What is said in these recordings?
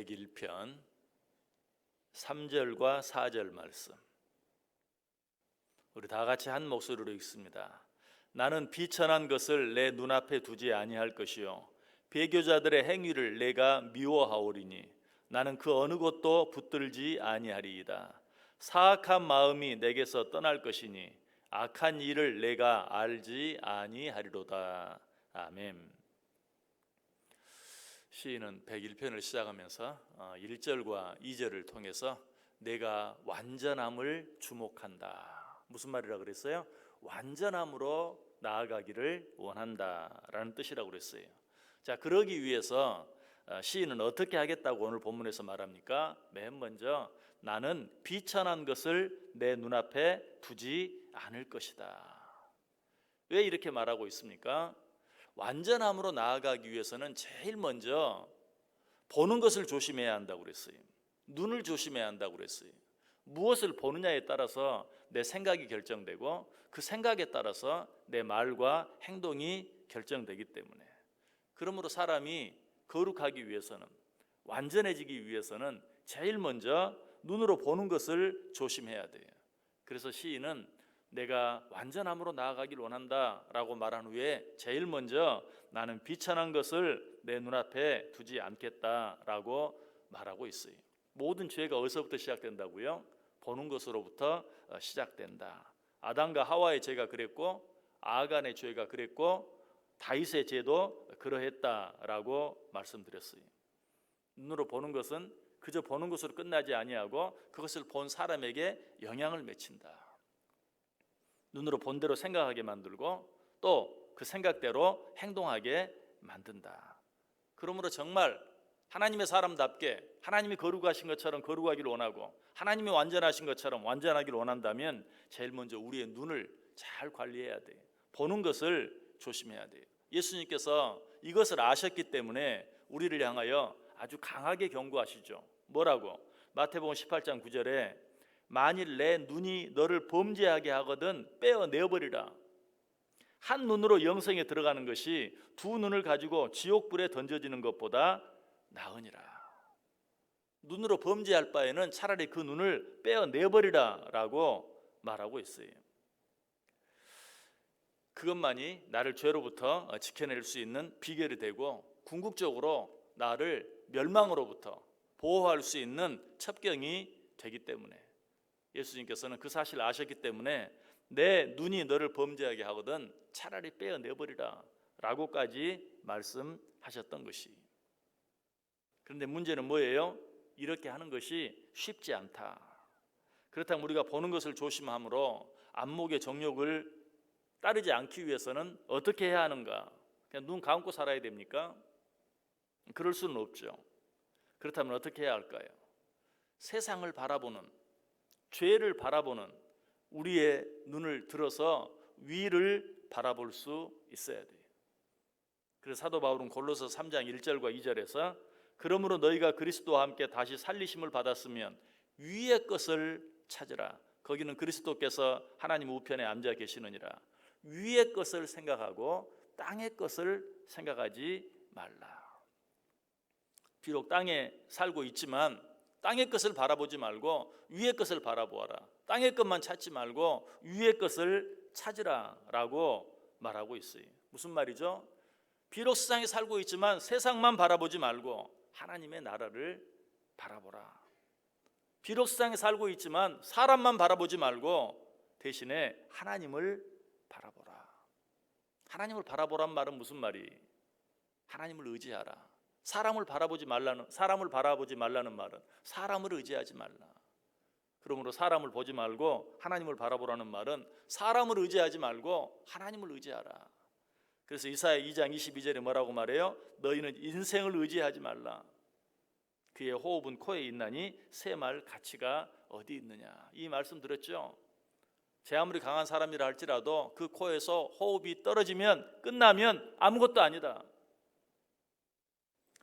101편 3절과 4절 말씀, 우리 다 같이 한 목소리로 읽습니다. 나는 비천한 것을 내 눈앞에 두지 아니할 것이요 배교자들의 행위를 내가 미워하오리니 나는 그 어느 곳도 붙들지 아니하리이다. 사악한 마음이 내게서 떠날 것이니 악한 일을 내가 알지 아니하리로다. 아멘. 시인은 101편을 시작하면서 1절과 2절을 통해서 내가 완전함을 주목한다. 무슨 말이라 그랬어요? 완전함으로 나아가기를 원한다라는 뜻이라고 그랬어요. 자, 그러기 위해서 시인은 어떻게 하겠다고 오늘 본문에서 말합니까? 맨 먼저 나는 비천한 것을 내 눈앞에 두지 않을 것이다. 왜 이렇게 말하고 있습니까? 완전함으로 나아가기 위해서는 제일 먼저 보는 것을 조심해야 한다고 그랬어요. 눈을 조심해야 한다고 그랬어요. 무엇을 보느냐에 따라서 내 생각이 결정되고 그 생각에 따라서 내 말과 행동이 결정되기 때문에, 그러므로 사람이 거룩하기 위해서는, 완전해지기 위해서는 제일 먼저 눈으로 보는 것을 조심해야 돼요. 그래서 시인은 내가 완전함으로 나아가길 원한다 라고 말한 후에 제일 먼저 나는 비천한 것을 내 눈앞에 두지 않겠다라고 말하고 있어요. 모든 죄가 어디서부터 시작된다고요? 보는 것으로부터 시작된다. 아담과 하와의 죄가 그랬고, 아간의 죄가 그랬고, 다윗의 죄도 그러했다라고 말씀드렸어요. 눈으로 보는 것은 그저 보는 것으로 끝나지 아니하고 그것을 본 사람에게 영향을 미친다. 눈으로 본 대로 생각하게 만들고 또 그 생각대로 행동하게 만든다. 그러므로 정말 하나님의 사람답게 하나님이 거룩하신 것처럼 거룩하기를 원하고 하나님이 완전하신 것처럼 완전하기를 원한다면 제일 먼저 우리의 눈을 잘 관리해야 돼요. 보는 것을 조심해야 돼요. 예수님께서 이것을 아셨기 때문에 우리를 향하여 아주 강하게 경고하시죠. 뭐라고? 마태복음 18장 9절에 만일 내 눈이 너를 범죄하게 하거든 빼어내어버리라. 한 눈으로 영생에 들어가는 것이 두 눈을 가지고 지옥불에 던져지는 것보다 나으니라. 눈으로 범죄할 바에는 차라리 그 눈을 빼어내버리라 라고 말하고 있어요. 그것만이 나를 죄로부터 지켜낼 수 있는 비결이 되고 궁극적으로 나를 멸망으로부터 보호할 수 있는 첩경이 되기 때문에, 예수님께서는 그 사실을 아셨기 때문에 내 눈이 너를 범죄하게 하거든 차라리 빼어내버리라 라고까지 말씀하셨던 것이. 그런데 문제는 뭐예요? 이렇게 하는 것이 쉽지 않다. 그렇다면 우리가 보는 것을 조심함으로 안목의 정욕을 따르지 않기 위해서는 어떻게 해야 하는가? 그냥 눈 감고 살아야 됩니까? 그럴 수는 없죠. 그렇다면 어떻게 해야 할까요? 세상을 바라보는, 죄를 바라보는 우리의 눈을 들어서 위를 바라볼 수 있어야 돼요. 그래서 사도 바울은 골로새 3장 1절과 2절에서 그러므로 너희가 그리스도와 함께 다시 살리심을 받았으면 위의 것을 찾으라. 거기는 그리스도께서 하나님 우편에 앉아 계시느니라. 위의 것을 생각하고 땅의 것을 생각하지 말라. 비록 땅에 살고 있지만 땅의 것을 바라보지 말고 위의 것을 바라보아라. 땅의 것만 찾지 말고 위의 것을 찾으라 라고 말하고 있어요. 무슨 말이죠? 비록 세상에 살고 있지만 세상만 바라보지 말고 하나님의 나라를 바라보라. 비록 세상에 살고 있지만 사람만 바라보지 말고 대신에 하나님을 바라보라. 하나님을 바라보란 말은 무슨 말이? 하나님을 의지하라. 사람을 바라보지 말라는 말은 사람을 의지하지 말라. 그러므로 사람을 보지 말고 하나님을 바라보라는 말은 사람을 의지하지 말고 하나님을 의지하라. 그래서 이사야 2장 22절에 뭐라고 말해요? 너희는 인생을 의지하지 말라. 그의 호흡은 코에 있나니 새말 가치가 어디 있느냐. 이 말씀 들었죠? 제 아무리 강한 사람이라 할지라도 그 코에서 호흡이 떨어지면 끝나면 아무것도 아니다.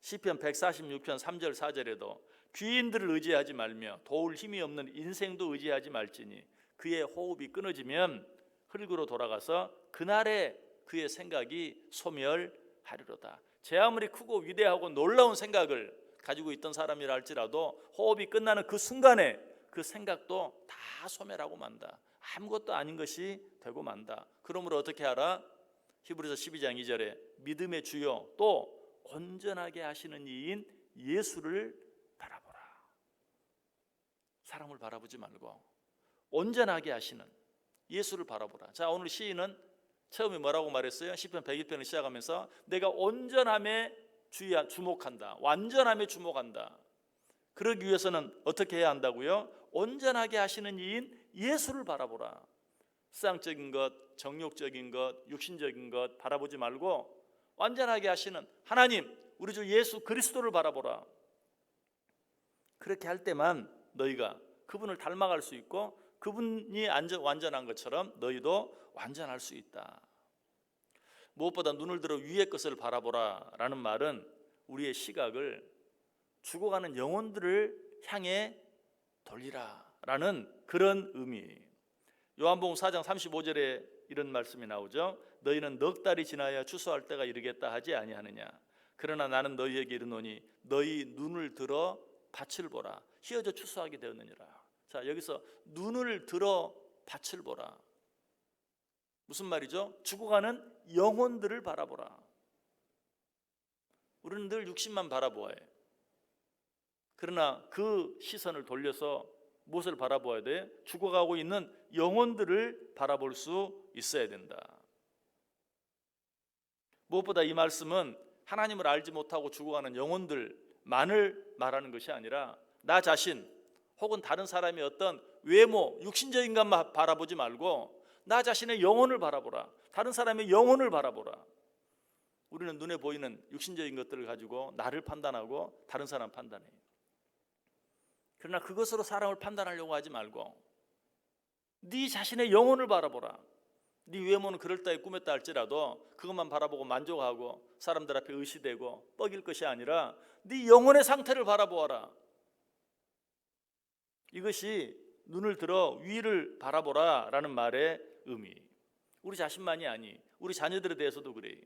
시편 146편 3절 4절에도 귀인들을 의지하지 말며 도울 힘이 없는 인생도 의지하지 말지니 그의 호흡이 끊어지면 흙으로 돌아가서 그날에 그의 생각이 소멸하리로다. 제 아무리 크고 위대하고 놀라운 생각을 가지고 있던 사람이라 할지라도 호흡이 끝나는 그 순간에 그 생각도 다 소멸하고 만다. 아무것도 아닌 것이 되고 만다. 그러므로 어떻게 하라? 히브리서 12장 2절에 믿음의 주요 또 온전하게 하시는 이인 예수를 바라보라. 사람을 바라보지 말고 온전하게 하시는 예수를 바라보라. 자, 오늘 시인은 처음에 뭐라고 말했어요? 시편 101편을 시작하면서 내가 온전함에 주목한다. 완전함에 주목한다. 그러기 위해서는 어떻게 해야 한다고요? 온전하게 하시는 이인 예수를 바라보라. 세상적인 것, 정욕적인 것, 육신적인 것 바라보지 말고 완전하게 하시는 하나님, 우리 주 예수 그리스도를 바라보라. 그렇게 할 때만 너희가 그분을 닮아갈 수 있고 그분이 완전한 것처럼 너희도 완전할 수 있다. 무엇보다 눈을 들어 위의 것을 바라보라 라는 말은 우리의 시각을 죽어가는 영혼들을 향해 돌리라 라는 그런 의미. 요한복음 4장 35절에 이런 말씀이 나오죠. 너희는 넉 달이 지나야 추수할 때가 이르겠다 하지 아니하느냐. 그러나 나는 너희에게 이르노니 너희 눈을 들어 밭을 보라. 희어져 추수하게 되었느니라. 자, 여기서 눈을 들어 밭을 보라. 무슨 말이죠? 죽어가는 영혼들을 바라보라. 우리는 늘 육신만 바라보아야 해. 그러나 그 시선을 돌려서 무엇을 바라보아야 돼? 죽어가고 있는 영혼들을 바라볼 수 있어야 된다. 무엇보다 이 말씀은 하나님을 알지 못하고 죽어가는 영혼들만을 말하는 것이 아니라 나 자신 혹은 다른 사람의 어떤 외모, 육신적인 것만 바라보지 말고 나 자신의 영혼을 바라보라. 다른 사람의 영혼을 바라보라. 우리는 눈에 보이는 육신적인 것들을 가지고 나를 판단하고 다른 사람 판단해요. 그러나 그것으로 사람을 판단하려고 하지 말고 네 자신의 영혼을 바라보라. 네 외모는 그럴따위 꾸몄다 할지라도 그것만 바라보고 만족하고 사람들 앞에 의시되고 뻐길 것이 아니라 네 영혼의 상태를 바라보아라. 이것이 눈을 들어 위를 바라보라 라는 말의 의미. 우리 자신만이 아니 우리 자녀들에 대해서도 그래요.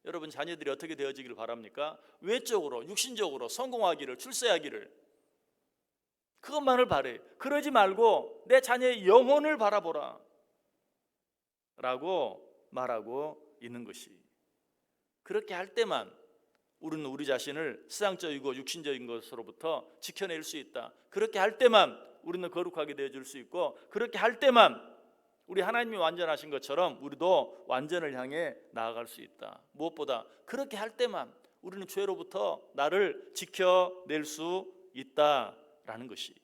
여러분 자녀들이 어떻게 되어지기를 바랍니까? 외적으로 육신적으로 성공하기를, 출세하기를, 그것만을 바래. 그러지 말고 내 자녀의 영혼을 바라보라 라고 말하고 있는 것이. 그렇게 할 때만 우리는 우리 자신을 세상적이고 육신적인 것으로부터 지켜낼 수 있다. 그렇게 할 때만 우리는 거룩하게 되어줄 수 있고 그렇게 할 때만 우리 하나님이 완전하신 것처럼 우리도 완전을 향해 나아갈 수 있다. 무엇보다 그렇게 할 때만 우리는 죄로부터 나를 지켜낼 수 있다라는 것이.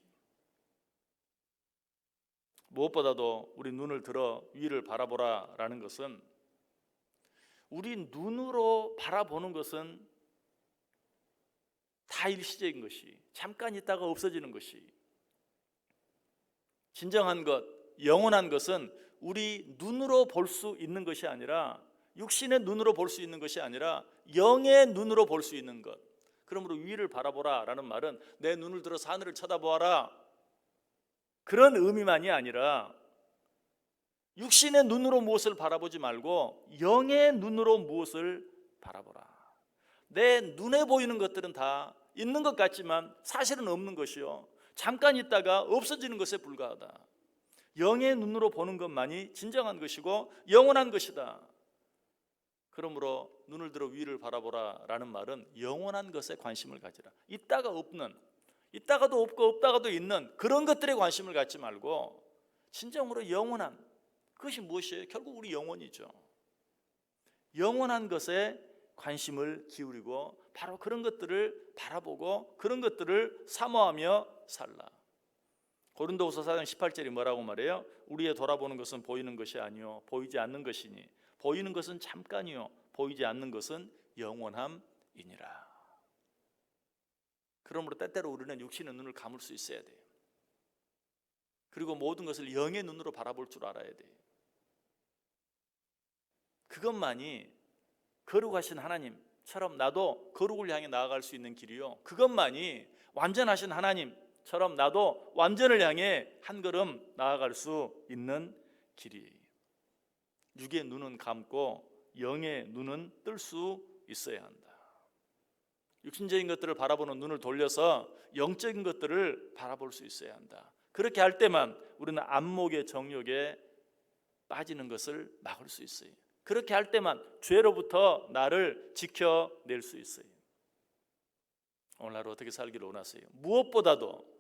무엇보다도 우리 눈을 들어 위를 바라보라라는 것은 우리 눈으로 바라보는 것은 다 일시적인 것이, 잠깐 있다가 없어지는 것이, 진정한 것, 영원한 것은 우리 눈으로 볼 수 있는 것이 아니라 육신의 눈으로 볼 수 있는 것이 아니라 영의 눈으로 볼 수 있는 것. 그러므로 위를 바라보라 라는 말은 내 눈을 들어서 하늘을 쳐다보아라 그런 의미만이 아니라 육신의 눈으로 무엇을 바라보지 말고 영의 눈으로 무엇을 바라보라. 내 눈에 보이는 것들은 다 있는 것 같지만 사실은 없는 것이요, 잠깐 있다가 없어지는 것에 불과하다. 영의 눈으로 보는 것만이 진정한 것이고 영원한 것이다. 그러므로 눈을 들어 위를 바라보라 라는 말은 영원한 것에 관심을 가지라. 있다가 없는, 있다가도 없고 없다가도 있는 그런 것들에 관심을 갖지 말고 진정으로 영원한, 그것이 무엇이에요? 결국 우리 영혼이죠. 영원한 것에 관심을 기울이고 바로 그런 것들을 바라보고 그런 것들을 사모하며 살라. 고린도후서 4장 18절이 뭐라고 말해요? 우리의 돌아보는 것은 보이는 것이 아니요 보이지 않는 것이니 보이는 것은 잠깐이요 보이지 않는 것은 영원함이니라. 그러므로 때때로 우리는 육신의 눈을 감을 수 있어야 돼요. 그리고 모든 것을 영의 눈으로 바라볼 줄 알아야 돼요. 그것만이 거룩하신 하나님처럼 나도 거룩을 향해 나아갈 수 있는 길이요, 그것만이 완전하신 하나님처럼 나도 완전을 향해 한 걸음 나아갈 수 있는 길이에요. 육의 눈은 감고 영의 눈은 뜰 수 있어야 한다. 육신적인 것들을 바라보는 눈을 돌려서 영적인 것들을 바라볼 수 있어야 한다. 그렇게 할 때만 우리는 안목의 정욕에 빠지는 것을 막을 수 있어요. 그렇게 할 때만 죄로부터 나를 지켜낼 수 있어요. 오늘 하루 어떻게 살기를 원하세요? 무엇보다도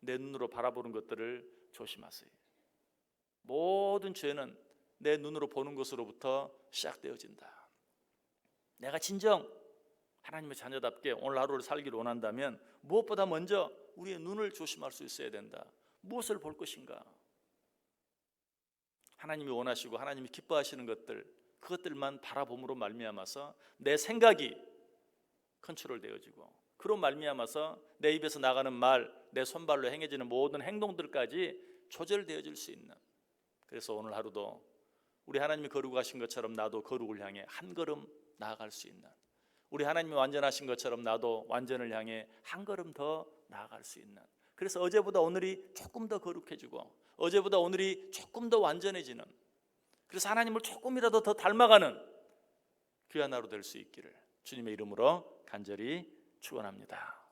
내 눈으로 바라보는 것들을 조심하세요. 모든 죄는 내 눈으로 보는 것으로부터 시작되어진다. 내가 진정 하나님의 자녀답게 오늘 하루를 살기를 원한다면 무엇보다 먼저 우리의 눈을 조심할 수 있어야 된다. 무엇을 볼 것인가? 하나님이 원하시고 하나님이 기뻐하시는 것들, 그것들만 바라봄으로 말미암아서 내 생각이 컨트롤되어지고, 그로 말미암아서 내 입에서 나가는 말, 내 손발로 행해지는 모든 행동들까지 조절되어질 수 있는, 그래서 오늘 하루도 우리 하나님이 거룩 하신 것처럼 나도 거룩을 향해 한 걸음 나아갈 수 있는, 우리 하나님이 완전하신 것처럼 나도 완전을 향해 한 걸음 더 나아갈 수 있는, 그래서 어제보다 오늘이 조금 더 거룩해지고 어제보다 오늘이 조금 더 완전해지는, 그래서 하나님을 조금이라도 더 닮아가는 귀한 하루 될 수 있기를 주님의 이름으로 간절히 축원합니다.